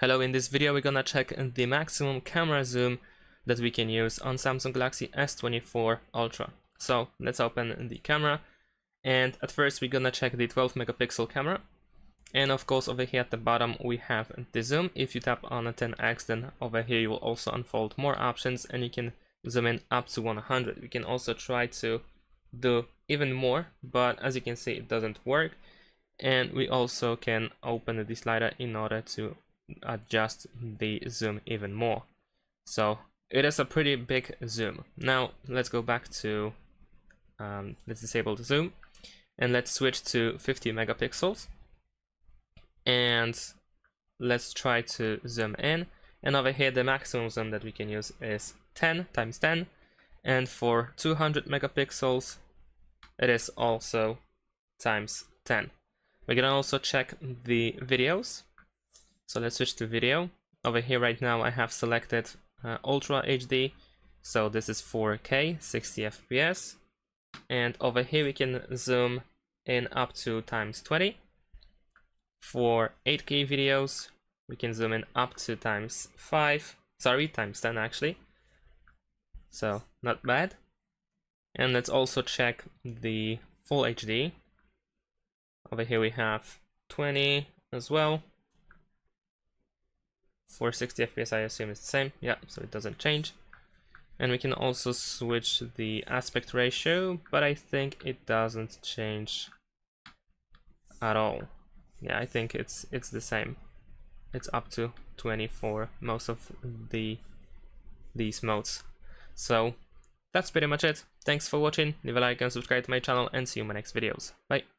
Hello, in this video we're gonna check the maximum camera zoom that we can use on Samsung Galaxy S24 Ultra. So let's open the camera, and at first we're gonna check the 12 megapixel camera. And of course over here at the bottom we have the zoom. If you tap on a 10x, then over here you will also unfold more options and you can zoom in up to 100. We can also try to do even more, but as you can see it doesn't work. And we also can open the slider in order to adjust the zoom even more. So it is a pretty big zoom. Now let's go back to let's disable the zoom and let's switch to 50 megapixels, and let's try to zoom in. And over here the maximum zoom that we can use is 10 times 10, and for 200 megapixels it is also times 10. We can also check the videos. So let's switch to video. Over here right now I have selected Ultra HD, so this is 4K 60 FPS, and over here we can zoom in up to times 20. For 8K videos we can zoom in up to times 10 actually, so not bad. And let's also check the full HD. Over here we have 20 as well. For 60 FPS I assume it's the same, yeah, so it doesn't change. And we can also switch the aspect ratio, but I think it doesn't change at all. Yeah, I think it's the same. It's up to 20 for most of these modes. So that's pretty much it. Thanks for watching, leave a like and subscribe to my channel, and see you in my next videos. Bye!